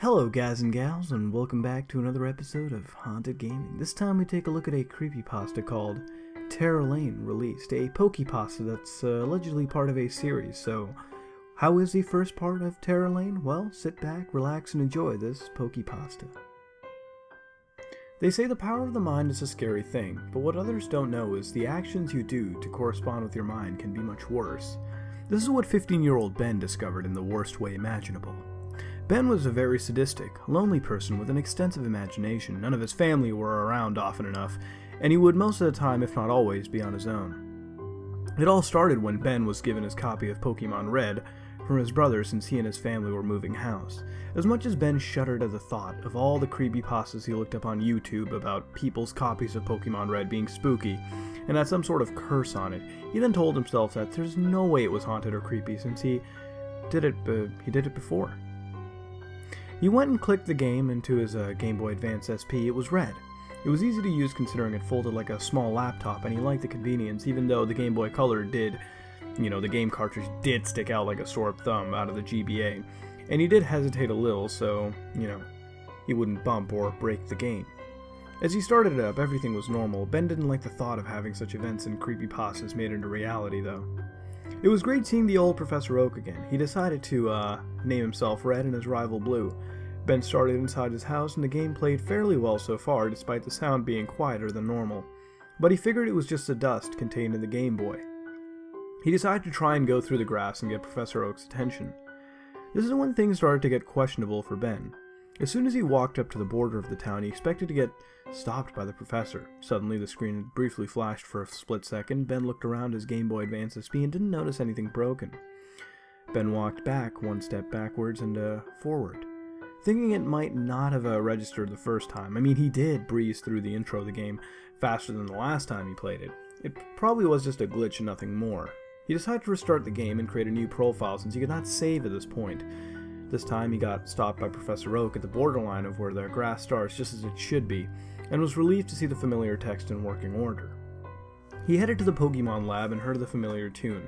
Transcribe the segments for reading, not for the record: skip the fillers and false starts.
Hello guys and gals, and welcome back to another episode of Haunted Gaming. This time we take a look at a creepypasta called Terror Lane Released, a pokepasta that's allegedly part of a series. So, how is the first part of Terror Lane? Well, sit back, relax, and enjoy this pokepasta. They say the power of the mind is a scary thing, but what others don't know is the actions you do to correspond with your mind can be much worse. This is what 15-year-old Ben discovered in the worst way imaginable. Ben was a very sadistic, lonely person with an extensive imagination. None of his family were around often enough, and he would most of the time, if not always, be on his own. It all started when Ben was given his copy of Pokemon Red from his brother since he and his family were moving house. As much as Ben shuddered at the thought of all the creepypastas he looked up on YouTube about people's copies of Pokemon Red being spooky and had some sort of curse on it, he then told himself that there's no way it was haunted or creepy since he did it before. He went and clicked the game into his Game Boy Advance SP. It was red. It was easy to use considering it folded like a small laptop, and he liked the convenience, even though the Game Boy Color did, the game cartridge did stick out like a sore thumb out of the GBA. And he did hesitate a little, so, he wouldn't bump or break the game. As he started it up, everything was normal. Ben didn't like the thought of having such events and creepypastas made into reality, though. It was great seeing the old Professor Oak again. He decided to name himself Red and his rival Blue. Ben started inside his house and the game played fairly well so far, despite the sound being quieter than normal. But he figured it was just the dust contained in the Game Boy. He decided to try and go through the grass and get Professor Oak's attention. This is when things started to get questionable for Ben. As soon as he walked up to the border of the town, he expected to get stopped by the professor. Suddenly, the screen had briefly flashed for a split second. Ben looked around his Game Boy Advance SP and didn't notice anything broken. Ben walked back, one step backwards and forward, thinking it might not have registered the first time. I mean, he did breeze through the intro of the game faster than the last time he played it. It probably was just a glitch and nothing more. He decided to restart the game and create a new profile since he could not save at this point. This time he got stopped by Professor Oak at the borderline of where the grass starts just as it should be, and was relieved to see the familiar text in working order. He headed to the Pokemon lab and heard the familiar tune.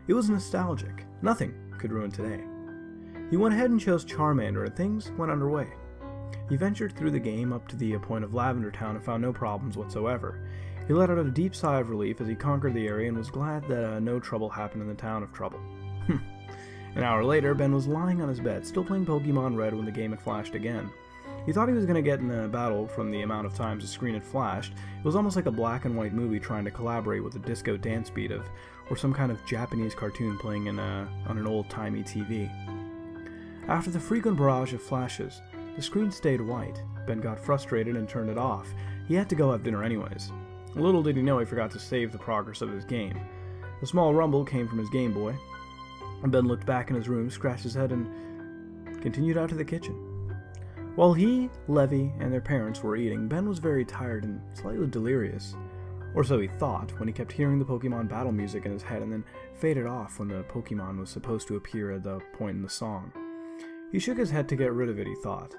It was nostalgic. Nothing could ruin today. He went ahead and chose Charmander, and things went underway. He ventured through the game up to the point of Lavender Town and found no problems whatsoever. He let out a deep sigh of relief as he conquered the area and was glad that no trouble happened in the town of Trouble. An hour later, Ben was lying on his bed, still playing Pokemon Red when the game had flashed again. He thought he was going to get in a battle from the amount of times the screen had flashed. It was almost like a black and white movie trying to collaborate with the disco dance beat or some kind of Japanese cartoon playing on an old-timey TV. After the frequent barrage of flashes, the screen stayed white. Ben got frustrated and turned it off. He had to go have dinner anyways. Little did he know he forgot to save the progress of his game. A small rumble came from his Game Boy. Ben looked back in his room, scratched his head, and continued out to the kitchen. While he, Levy, and their parents were eating, Ben was very tired and slightly delirious. Or so he thought, when he kept hearing the Pokemon battle music in his head and then faded off when the Pokemon was supposed to appear at the point in the song. He shook his head to get rid of it, he thought.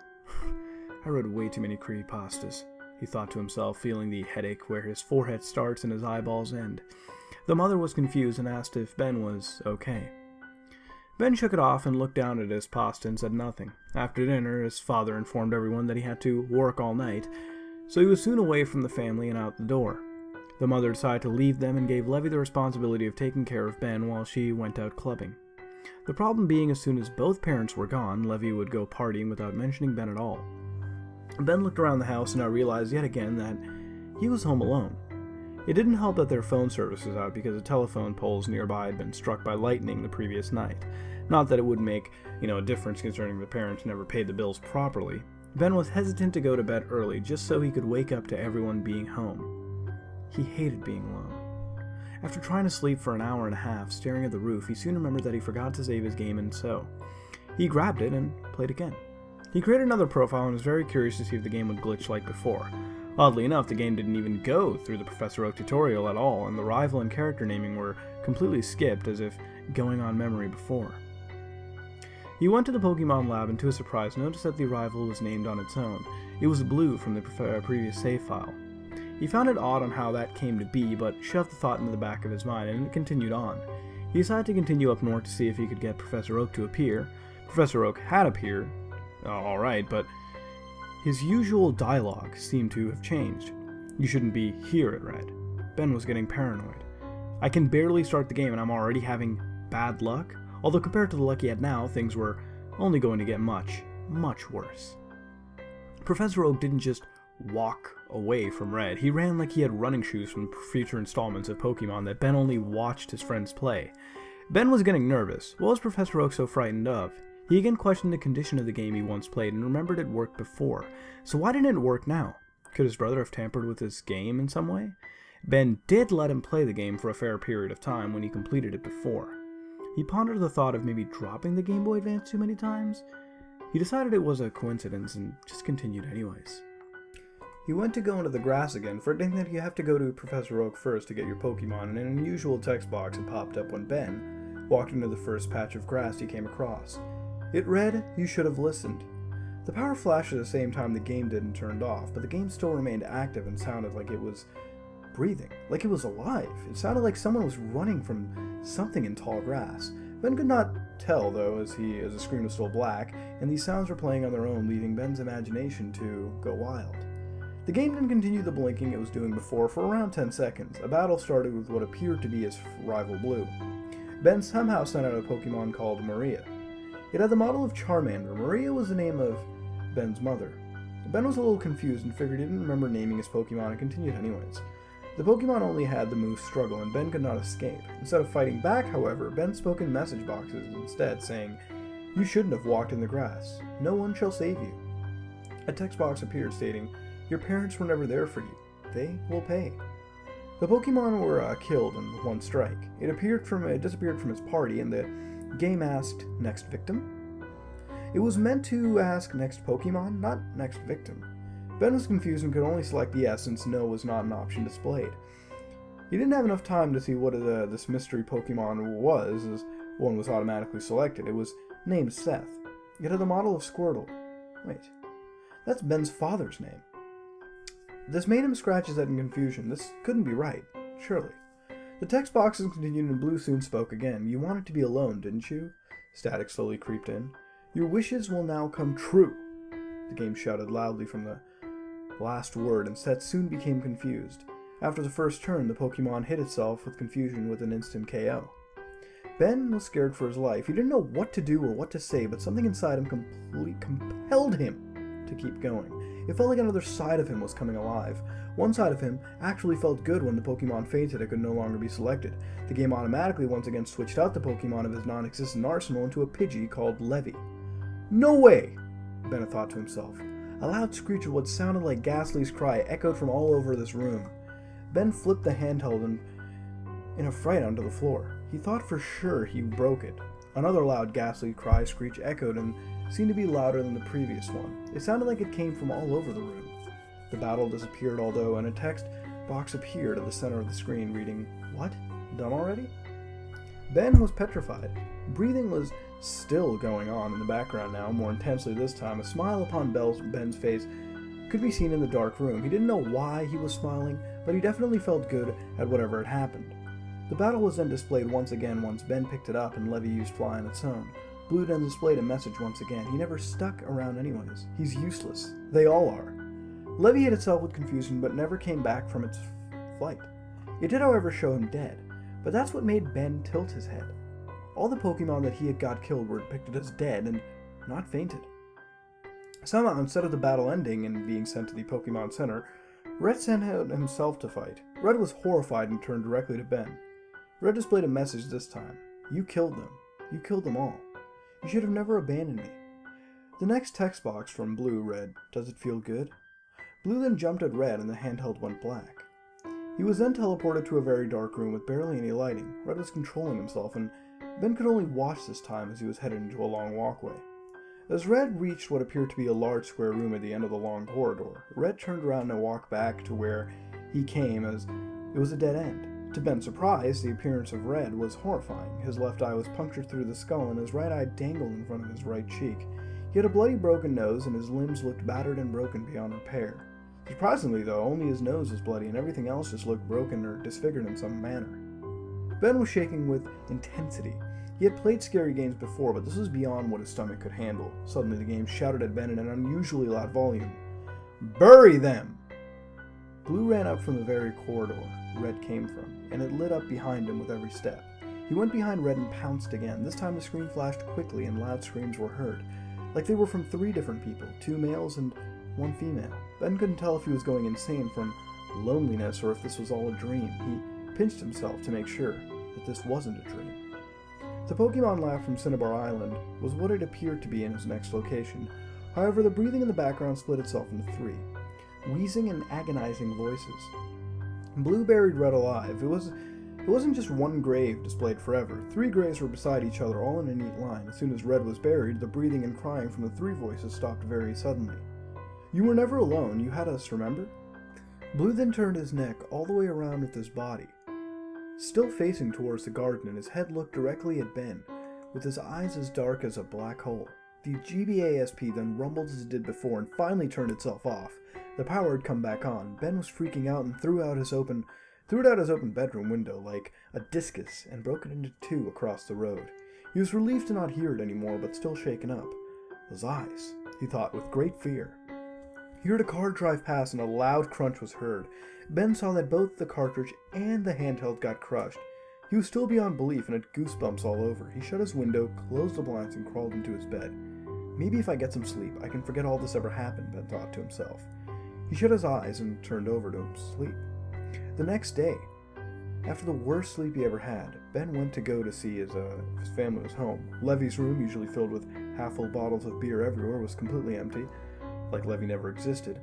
I read way too many creepypastas, he thought to himself, feeling the headache where his forehead starts and his eyeballs end. The mother was confused and asked if Ben was okay. Ben shook it off and looked down at his pasta and said nothing. After dinner, his father informed everyone that he had to work all night, so he was soon away from the family and out the door. The mother decided to leave them and gave Levy the responsibility of taking care of Ben while she went out clubbing. The problem being, as soon as both parents were gone, Levy would go partying without mentioning Ben at all. Ben looked around the house and now realized yet again that he was home alone. It didn't help that their phone service was out because the telephone poles nearby had been struck by lightning the previous night. Not that it would make, a difference concerning the parents never paid the bills properly. Ben was hesitant to go to bed early just so he could wake up to everyone being home. He hated being alone. After trying to sleep for an hour and a half, staring at the roof, he soon remembered that he forgot to save his game, and so he grabbed it and played again. He created another profile and was very curious to see if the game would glitch like before. Oddly enough, the game didn't even go through the Professor Oak tutorial at all, and the rival and character naming were completely skipped as if going on memory before. He went to the Pokemon lab and to his surprise noticed that the rival was named on its own. It was Blue from the previous save file. He found it odd on how that came to be, but shoved the thought into the back of his mind and it continued on. He decided to continue up north to see if he could get Professor Oak to appear. Professor Oak had appeared, alright, but his usual dialogue seemed to have changed. You shouldn't be here, it read. Ben was getting paranoid. I can barely start the game and I'm already having bad luck? Although compared to the luck he had now, things were only going to get much, much worse. Professor Oak didn't just walk away from Red. He ran like he had running shoes from future installments of Pokemon that Ben only watched his friends play. Ben was getting nervous. What was Professor Oak so frightened of? He again questioned the condition of the game he once played and remembered it worked before. So why didn't it work now? Could his brother have tampered with his game in some way? Ben did let him play the game for a fair period of time when he completed it before. He pondered the thought of maybe dropping the Game Boy Advance too many times. He decided it was a coincidence and just continued anyways. He went to go into the grass again, forgetting that you have to go to Professor Oak first to get your Pokemon, and an unusual text box had popped up when Ben walked into the first patch of grass he came across. It read, "You should have listened." The power flashed at the same time the game did and turned off, but the game still remained active and sounded like it was breathing, like it was alive. It sounded like someone was running from something in tall grass. Ben could not tell, though, as the screen was still black, and these sounds were playing on their own, leaving Ben's imagination to go wild. The game didn't continue the blinking it was doing before for around 10 seconds. A battle started with what appeared to be his rival Blue. Ben somehow sent out a Pokemon called Maria. It had the model of Charmander. Maria was the name of Ben's mother. Ben was a little confused and figured he didn't remember naming his Pokemon and continued anyways. The Pokemon only had the move Struggle, and Ben could not escape. Instead of fighting back, however, Ben spoke in message boxes instead, saying, "You shouldn't have walked in the grass. No one shall save you." A text box appeared stating, "Your parents were never there for you. They will pay." The Pokemon were killed in one strike. It disappeared from its party, and the game asked, "Next victim?" It was meant to ask next Pokemon, not next victim. Ben was confused and could only select yes since no was not an option displayed. He didn't have enough time to see what this mystery Pokemon was, as one was automatically selected. It was named Seth. It had the model of Squirtle. Wait, that's Ben's father's name. This made him scratch his head in confusion. This couldn't be right, surely. The text boxes continued and Blue soon spoke again. "You wanted to be alone, didn't you?" Static slowly creeped in. "Your wishes will now come true." The game shouted loudly from the last word, and Seth soon became confused. After the first turn, the Pokemon hit itself with confusion with an instant KO. Ben was scared for his life. He didn't know what to do or what to say, but something inside him compelled him to keep going. It felt like another side of him was coming alive. One side of him actually felt good when the Pokemon fainted and could no longer be selected. The game automatically once again switched out the Pokemon of his non-existent arsenal into a Pidgey called Levy. "No way!" Ben thought to himself. A loud screech of what sounded like Ghastly's cry echoed from all over this room. Ben flipped the handheld in a fright onto the floor. He thought for sure he broke it. Another loud Ghastly cry screech echoed and seemed to be louder than the previous one. It sounded like it came from all over the room. The battle disappeared although, and a text box appeared at the center of the screen reading, "What? Done already?" Ben was petrified. Breathing was still going on in the background now, more intensely this time. A smile upon Ben's face could be seen in the dark room. He didn't know why he was smiling, but he definitely felt good at whatever had happened. The battle was then displayed once again once Ben picked it up and Levy used Fly on its own. Blue then displayed a message once again. He never stuck around anyways. He's useless. They all are. Levy hit itself with confusion but never came back from its flight. It did however show him dead, but that's what made Ben tilt his head. All the Pokemon that he had got killed were depicted as dead and not fainted. Somehow, instead of the battle ending and being sent to the Pokemon Center, Red sent out himself to fight. Red was horrified and turned directly to Ben. Red displayed a message this time. "You killed them. You killed them all. You should have never abandoned me." The next text box from Blue read, "Does it feel good?" Blue then jumped at Red and the handheld went black. He was then teleported to a very dark room with barely any lighting. Red was controlling himself, and Ben could only watch this time as he was headed into a long walkway. As Red reached what appeared to be a large square room at the end of the long corridor, Red turned around and walked back to where he came as it was a dead end. To Ben's surprise, the appearance of Red was horrifying. His left eye was punctured through the skull and his right eye dangled in front of his right cheek. He had a bloody broken nose and his limbs looked battered and broken beyond repair. Surprisingly though, only his nose was bloody and everything else just looked broken or disfigured in some manner. Ben was shaking with intensity. He had played scary games before, but this was beyond what his stomach could handle. Suddenly the game shouted at Ben in an unusually loud volume, "Bury them!" Blue ran up from the very corridor Red came from, and it lit up behind him with every step. He went behind Red and pounced again. This time the screen flashed quickly and loud screams were heard, like they were from 3 different people, 2 males and 1 female. Ben couldn't tell if he was going insane from loneliness or if this was all a dream. He pinched himself to make sure that this wasn't a dream. The Pokemon laugh from Cinnabar Island was what it appeared to be in his next location. However, the breathing in the background split itself into 3, wheezing and agonizing voices. Blue buried Red alive. It wasn't just one grave displayed forever. 3 graves were beside each other, all in a neat line. As soon as Red was buried, the breathing and crying from the 3 voices stopped very suddenly. "You were never alone. You had us, remember?" Blue then turned his neck all the way around with his body, still facing towards the garden, and his head looked directly at Ben, with his eyes as dark as a black hole. The GBASP then rumbled as it did before and finally turned itself off. The power had come back on. Ben was freaking out and threw it out his open bedroom window like a discus and broke it into 2 across the road. He was relieved to not hear it anymore, but still shaken up. Those eyes, he thought with great fear. He heard a car drive past and a loud crunch was heard. Ben saw that both the cartridge and the handheld got crushed. He was still beyond belief and had goosebumps all over. He shut his window, closed the blinds, and crawled into his bed. Maybe if I get some sleep, I can forget all this ever happened, Ben thought to himself. He shut his eyes and turned over to sleep. The next day, after the worst sleep he ever had, Ben went to go to see if his family was home. Levy's room, usually filled with half-full bottles of beer everywhere, was completely empty, like Levy never existed.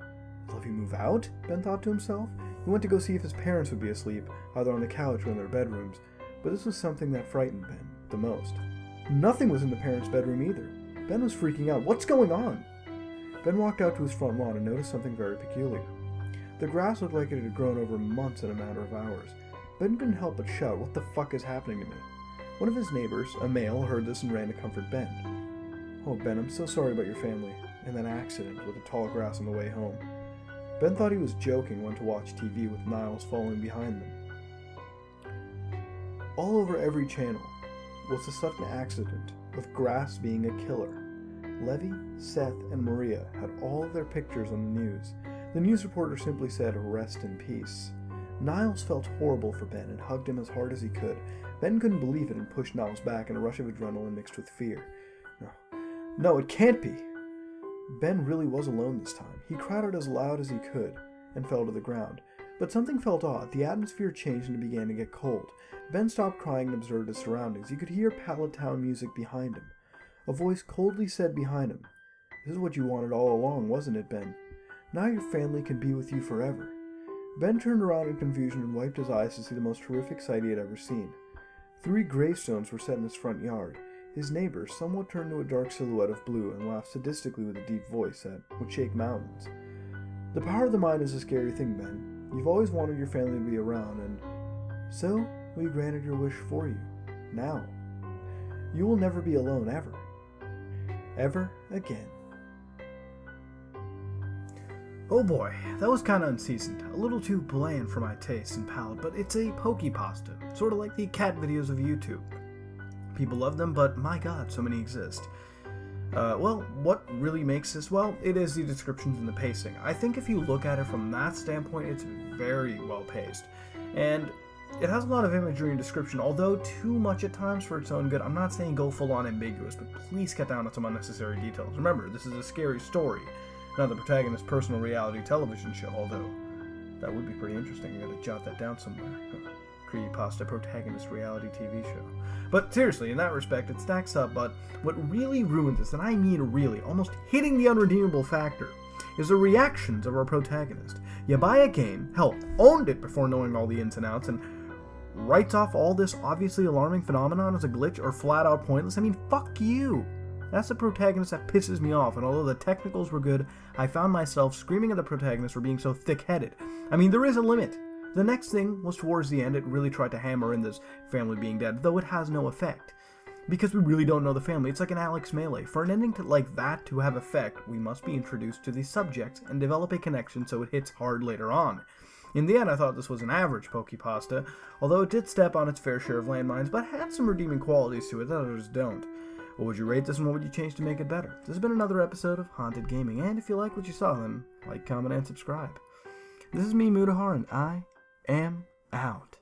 Did Levy move out? Ben thought to himself. He went to go see if his parents would be asleep, either on the couch or in their bedrooms, but this was something that frightened Ben the most. Nothing was in the parents' bedroom either. Ben was freaking out. What's going on? Ben walked out to his front lawn and noticed something very peculiar. The grass looked like it had grown over months in a matter of hours. Ben couldn't help but shout, "What the fuck is happening to me?" One of his neighbors, a male, heard this and ran to comfort Ben. "Oh, Ben, I'm so sorry about your family and that accident with the tall grass on the way home." Ben thought he was joking, went to watch TV with Niles following behind them. All over every channel was the sudden accident of grass being a killer. Levy, Seth, and Maria had all of their pictures on the news. The news reporter simply said, "Rest in peace." Niles felt horrible for Ben and hugged him as hard as he could. Ben couldn't believe it and pushed Niles back in a rush of adrenaline mixed with fear. No, it can't be. Ben really was alone this time. He cried out as loud as he could and fell to the ground. But something felt odd. The atmosphere changed and it began to get cold. Ben stopped crying and observed his surroundings. He could hear Pallet Town music behind him. A voice coldly said behind him, "This is what you wanted all along, wasn't it, Ben? Now your family can be with you forever." Ben turned around in confusion and wiped his eyes to see the most horrific sight he had ever seen. 3 gravestones were set in his front yard. His neighbor somewhat turned to a dark silhouette of blue and laughed sadistically with a deep voice that would shake mountains. "The power of the mind is a scary thing, Ben. You've always wanted your family to be around, and so we granted your wish for you. Now, you will never be alone ever. Ever again." Oh boy, that was kinda unseasoned. A little too bland for my taste and palate, but it's a pokepasta. Sorta like the cat videos of YouTube. People love them, but my god, so many exist. Well, what really makes this? Well, it is the descriptions and the pacing. I think if you look at it from that standpoint, it's very well paced. And it has a lot of imagery and description, although too much at times for its own good. I'm not saying go full on ambiguous, but please cut down on some unnecessary details. Remember, this is a scary story, not the protagonist's personal reality television show, although that would be pretty interesting. I gotta jot that down somewhere. CREEPYPASTA protagonist reality TV show. But seriously, in that respect, it stacks up, but what really ruins this, and I mean really, almost hitting the unredeemable factor, is the reactions of our protagonist. You buy a game, hell, owned it before knowing all the ins and outs, and writes off all this obviously alarming phenomenon as a glitch or flat out pointless. I mean, fuck you. That's the protagonist that pisses me off, and although the technicals were good, I found myself screaming at the protagonist for being so thick-headed. I mean, there is a limit. The next thing was towards the end, it really tried to hammer in this family being dead, though it has no effect. Because we really don't know the family. It's like an Alex Melee. For an ending like that to have effect, we must be introduced to the subject and develop a connection so it hits hard later on. In the end, I thought this was an average Poképasta, although it did step on its fair share of landmines, but had some redeeming qualities to it that others don't. What would you rate this and what would you change to make it better? This has been another episode of Haunted Gaming, and if you like what you saw, then like, comment, and subscribe. This is me, Mudahar, and I am out.